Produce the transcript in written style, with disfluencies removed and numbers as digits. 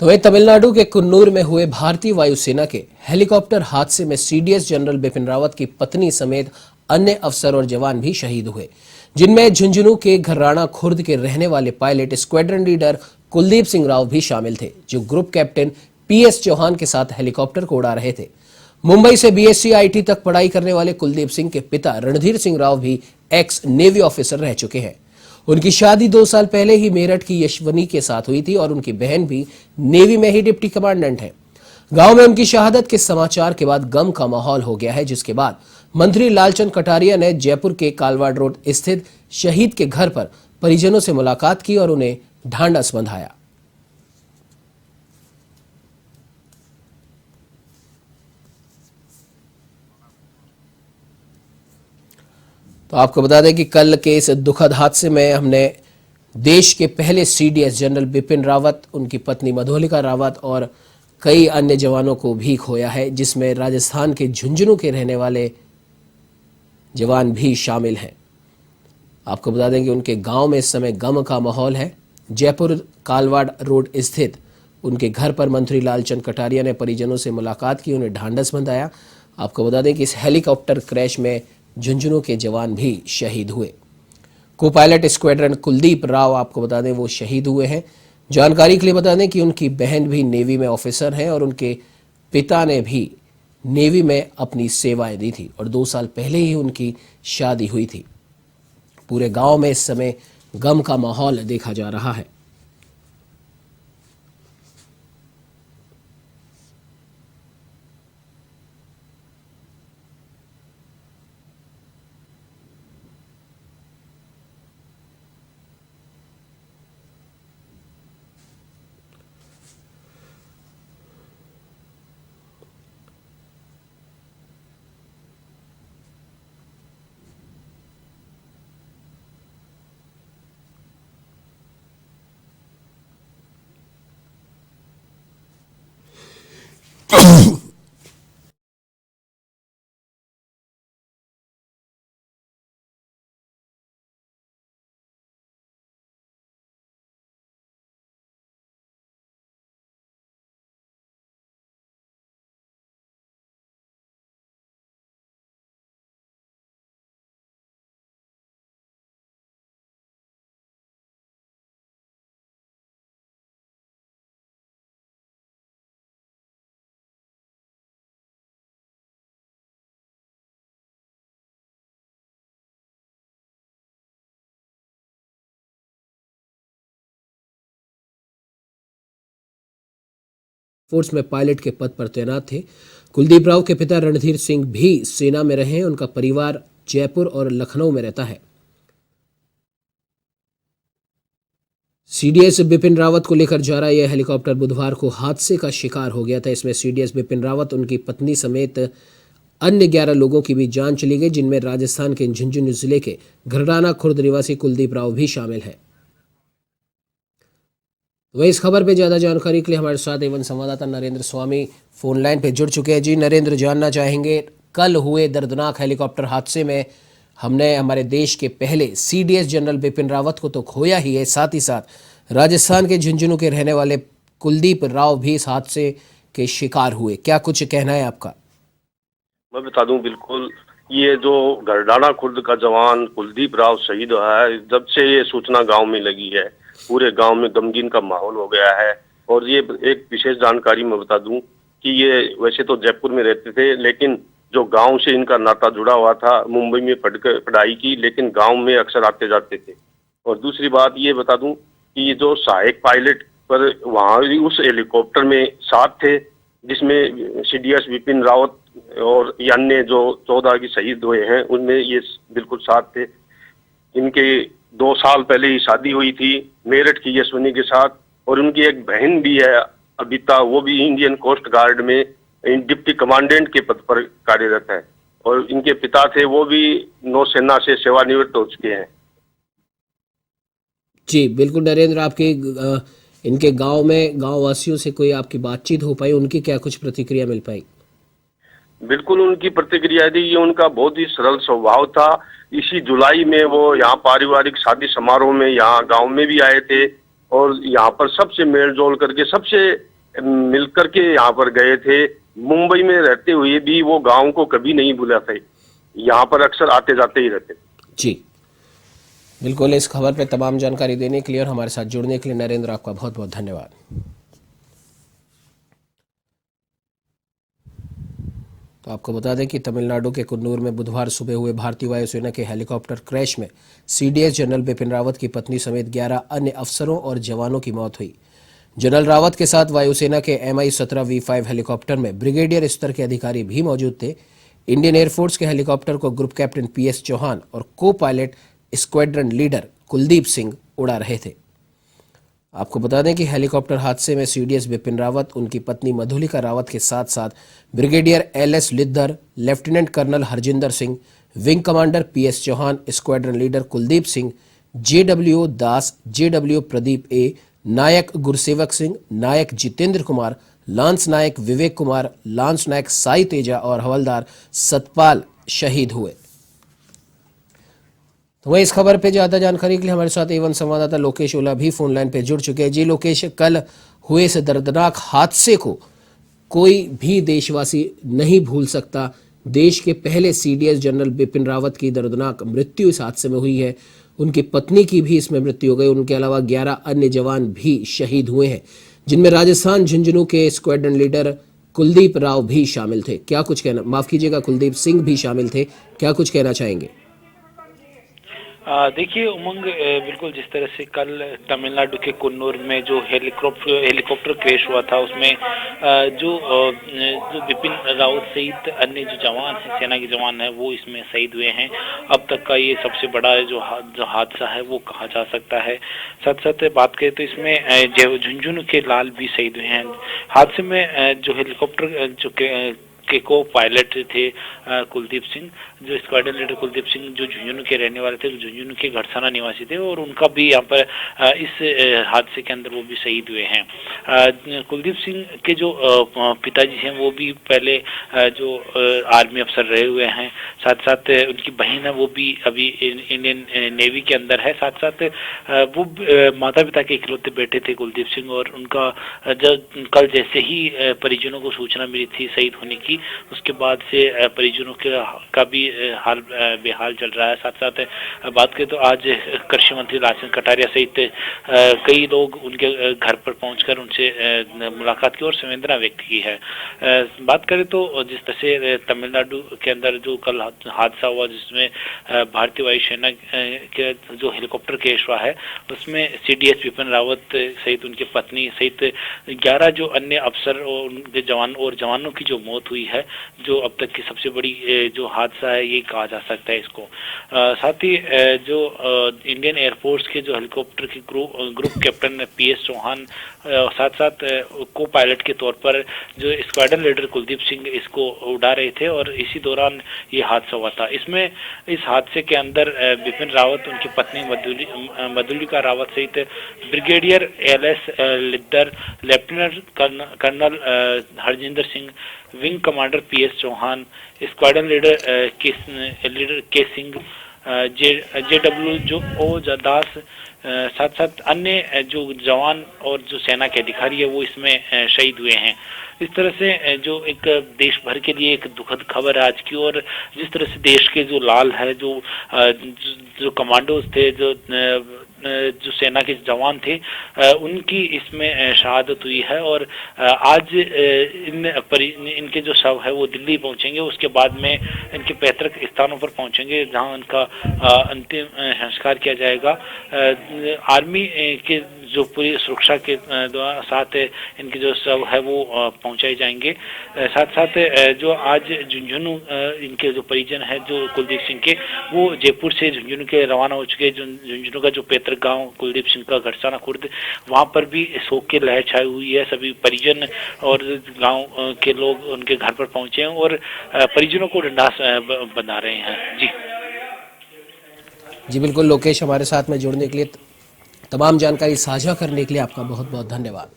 तो वहीं तमिलनाडु के कुन्नूर में हुए भारतीय वायुसेना के हेलीकॉप्टर हादसे में सीडीएस जनरल बिपिन रावत की पत्नी समेत अन्य अफसर और जवान भी शहीद हुए, जिनमें झुंझुनू के घर्राना खुर्द के रहने वाले pilot squadron leader Kuldeep Singh Rao भी शामिल थे, जो ग्रुप कैप्टन पीएस चौहान के साथ हेलीकॉप्टर को उड़ा रहे थे। मुंबई से बीएससी आईटी तक पढ़ाई करने वाले कुलदीप सिंह के पिता रणधीर सिंह राव भी एक्स नेवी ऑफिसर रह चुके हैं। उनकी शादी 2 साल पहले ही मेरठ की यशवनी के साथ हुई थी और उनकी बहन भी नेवी में ही डिप्टी कमांडेंट है। गांव में उनकी शहादत के समाचार के बाद गम का माहौल हो गया है, जिसके बाद मंत्री लालचंद कटारिया ने जयपुर के कालवाड़ रोड स्थित शहीद के घर पर परिजनों से मुलाकात की और उन्हें ढांढस बंधाया। तो आपको बता दें कि कल के इस दुखद हादसे में हमने देश के पहले सीडीएस जनरल बिपिन रावत, उनकी पत्नी मधुलिका रावत और कई अन्य जवानों को भी खोया है, जिसमें राजस्थान के झुंझुनू के रहने वाले जवान भी शामिल हैं। आपको बता दें कि उनके गांव में इस समय गम का माहौल है। जयपुर कालवाड़ रोड स्थित उनके घर पर मंत्री लालचंद कटारिया ने परिजनों से मुलाकात की, उन्हें ढांढस बंधाया। आपको बता दें कि इस हेलीकॉप्टर क्रैश में झुंझुनू के जवान भी शहीद हुए। को पायलट स्क्वाड्रन कुलदीप राव, आपको बता दें, वो शहीद हुए हैं। जानकारी के लिए बता दें कि उनकी बहन भी नेवी में ऑफिसर हैं और उनके पिता ने भी नेवी में अपनी सेवाएं दी थी और 2 साल पहले ही उनकी शादी हुई थी। पूरे गांव में इस समय गम का माहौल देखा जा रहा है। फोर्स में पायलट के पद पर तैनात थे। कुलदीप राव के पिता रणधीर सिंह भी सेना में रहे हैं। उनका परिवार जयपुर और लखनऊ में रहता है। सीडीएस बिपिन रावत को लेकर जा रहा यह हेलीकॉप्टर बुधवार को हादसे का शिकार हो गया था। इसमें सीडीएस बिपिन रावत, उनकी पत्नी समेत अन्य 11 लोगों की भी जान चली गई, जिनमें राजस्थान के झुंझुनू जिले के घरडाना खुर्द निवासी कुलदीप राव भी शामिल है। वही इस खबर पे ज्यादा जानकारी के लिए हमारे साथ एवं संवाददाता नरेंद्र स्वामी फोन लाइन पे जुड़ चुके हैं। जी नरेंद्र, जानना चाहेंगे, कल हुए दर्दनाक हेलीकॉप्टर हादसे में हमने हमारे देश के पहले सीडीएस जनरल बिपिन रावत को तो खोया ही है, साथ ही साथ राजस्थान के झुंझुनू के रहने वाले कुलदीप राव भी इस हादसे के शिकार हुए। क्या कुछ कहना है आपका? मैं बता दूं, बिल्कुल ये जो घरडाना खुर्द का जवान कुलदीप राव शहीद हुआ है, जब से ये सूचना गांव में लगी है, पूरे गांव में गमगीन का माहौल हो गया है। और ये एक विशेष जानकारी मैं बता दूं कि ये वैसे तो जयपुर में रहते थे, लेकिन जो गांव से इनका नाता जुड़ा हुआ था, मुंबई में पढ़ाई की, लेकिन गांव में अक्सर आते जाते थे। और दूसरी बात ये बता दूं कि ये जो सहायक पायलट पर वहां भी उस हेलीकॉप्टर में साथ थे, जिसमें सीडीएस बिपिन रावत और अन्य जो 14 की शहीद हुए हैं, उनमें ये बिल्कुल साथ थे। इनके 2 साल पहले ही शादी हुई थी मेरठ की यशवनी के साथ, और उनकी एक बहन भी है अबिता, वो भी इंडियन कोस्ट गार्ड में डिप्टी कमांडेंट के पद पर कार्यरत है। और इनके पिता थे, वो भी नौसेना से सेवानिवृत्त हो चुके हैं। जी बिल्कुल नरेंद्र, आपके इनके गांव में गांव वासियों से कोई आपकी बातचीत हो पाई, उनकी क्या कुछ प्रतिक्रिया मिल पाई? बिल्कुल उनकी प्रतिक्रिया थी, ये उनका बहुत ही सरल स्वभाव था। इसी जुलाई में वो यहाँ पारिवारिक शादी समारोह में यहाँ गांव में भी आए थे, और यहाँ पर सबसे मेल जोल करके सबसे मिल करके यहाँ पर गए थे। मुंबई में रहते हुए भी वो गांव को कभी नहीं भूला थे, यहाँ पर अक्सर आते जाते ही रहते। जी बिल्कुल, इस खबर पे तमाम जानकारी देने के लिए और हमारे साथ जुड़ने के लिए नरेंद्र, आपका बहुत बहुत धन्यवाद। तो आपको बता दें कि तमिलनाडु के कुन्नूर में बुधवार सुबह हुए भारतीय वायुसेना के हेलीकॉप्टर क्रैश में सीडीएस जनरल बिपिन रावत की पत्नी समेत 11 अन्य अफसरों और जवानों की मौत हुई। जनरल रावत के साथ वायुसेना के MI-17V5 हेलीकॉप्टर में ब्रिगेडियर स्तर के अधिकारी भी मौजूद थे। इंडियन एयरफोर्स के हेलीकॉप्टर को ग्रुप कैप्टन PS चौहान और को pilot squadron leader Kuldeep Singh उड़ा रहे थे। आपको बता दें कि हेलीकॉप्टर हादसे में सीडीएस बिपिन रावत, उनकी पत्नी मधुलिका रावत के साथ साथ brigadier LS Lidder, lieutenant colonel Harjinder Singh, wing commander PS Chauhan, squadron leader Kuldeep Singh, JW Das, JW Pradeep A, Naik Gursewak Singh, Naik Jitendra Kumar, lance Naik Vivek Kumar, lance Naik Sai Teja और हवलदार सतपाल शहीद हुए। तो वहीं इस खबर पे ज्यादा जानकारी के लिए हमारे साथ A1 संवाददाता लोकेश ओला भी फोन लाइन पे जुड़ चुके हैं। जी लोकेश, कल हुए इस दर्दनाक हादसे को कोई भी देशवासी नहीं भूल सकता। देश के पहले सीडीएस जनरल बिपिन रावत की दर्दनाक मृत्यु इस हादसे में हुई है। उनकी पत्नी की भी इसमें मृत्यु हो गई। उनके अलावा 11 अन्य जवान भी शहीद हुए हैं, जिनमें राजस्थान झुंझुनू के स्क्वाड्रन लीडर कुलदीप राव भी शामिल थे। क्या कुछ कहना, माफ कीजिएगा, कुलदीप सिंह भी शामिल थे। क्या कुछ कहना चाहेंगे? देखिए उमंग, बिल्कुल जिस तरह से कल तमिलनाडु के कुन्नूर में जो हेलीकॉप्टर क्रैश हुआ था, उसमें जो बिपिन रावत सहित अन्य जो जवान हैं, सेना के जवान हैं, वो इसमें शहीद हुए हैं। अब तक का ये सबसे बड़ा जो हादसा है वो कहा जा सकता है। साथ साथ बात करें तो इसमें झुंझुनू के लाल भी शहीद हुए हैं। हादसे में जो हेलीकॉप्टर के को पायलट थे कुलदीप सिंह, जो स्क्वाड्रन लीडर कुलदीप सिंह, जो झुंझुनू के रहने वाले थे, झुंझुनू के घड़साना निवासी थे, और उनका भी यहाँ पर इस हादसे के अंदर वो भी शहीद हुए हैं। कुलदीप सिंह के जो पिताजी हैं वो भी पहले जो आर्मी अफसर रहे हुए हैं। साथ साथ उनकी बहन है वो भी अभी इंडियन नेवी के अंदर है। साथ साथ वो माता पिता के इकलौते बेटे थे कुलदीप सिंह, और उनका जब कल जैसे ही परिजनों को सूचना मिली थी शहीद होने की, उसके बाद से परिजनों का भी हाल बेहाल चल रहा है। साथ साथ बात करें तो आज कृषि मंत्री लालचंद कटारिया सहित कई लोग उनके घर पर पहुंचकर उनसे मुलाकात की और संवेदना व्यक्त की है। बात करें तो जिस तरह से तमिलनाडु के अंदर जो कल हादसा हुआ, जिसमें भारतीय वायुसेना के जो हेलीकॉप्टर क्रैश हुआ है, उसमें सीडीएस बिपिन रावत सहित उनकी पत्नी सहित 11 जो अन्य अफसर और उनके जवानों की जो मौत हुई है, जो अब तक की सबसे बड़ी जो हादसा है ये कहा जा सकता है इसको। साथ ही जो इंडियन एयरफोर्स के जो हेलीकॉप्टर के ग्रुप कैप्टन PS चौहान, साथ साथ को पायलट के तौर पर जो स्क्वाड्रन लीडर कुलदीप सिंह इसको उड़ा रहे थे, और इसी दौरान ये हादसा हुआ था। इसमें इस हादसे के अंदर बिपिन रावत, उनकी पत्नी मधुलिका रावत सहित brigadier LS Lidder, lieutenant colonel Harjinder Singh, wing commander PS Chauhan, squadron leader K Singh, JW जो दास, साथ साथ अन्य जो जवान और जो सेना के अधिकारी है वो इसमें शहीद हुए हैं। इस तरह से जो एक देश भर के लिए एक दुखद खबर है आज की, और जिस तरह से देश के जो लाल है, जो कमांडोज थे, जो सेना के जवान थे, उनकी इसमें शहादत हुई है। और आज इनके जो शव है वो दिल्ली पहुंचेंगे, उसके बाद में इनके पैतृक स्थानों पर पहुंचेंगे जहां उनका अंतिम संस्कार किया जाएगा। आर्मी के जो पूरी सुरक्षा के साथ इनके जो शव है वो पहुंचाए जाएंगे। साथ साथ जो आज झुंझुनू इनके जो परिजन है जो कुलदीप सिंह के, वो जयपुर से झुंझुनू के रवाना हो चुके हैं। झुंझुनू का जो पैतृक गांव कुलदीप सिंह का घड़साना खुर्द, वहां पर भी शोक की लहर छाई हुई है। सभी परिजन और गांव के लोग उनके घर पर पहुंचे हैं और परिजनों को ढंढास बना रहे हैं। जी बिल्कुल लोकेश, हमारे साथ में जुड़ने के लिए, तमाम जानकारी साझा करने के लिए आपका बहुत बहुत धन्यवाद।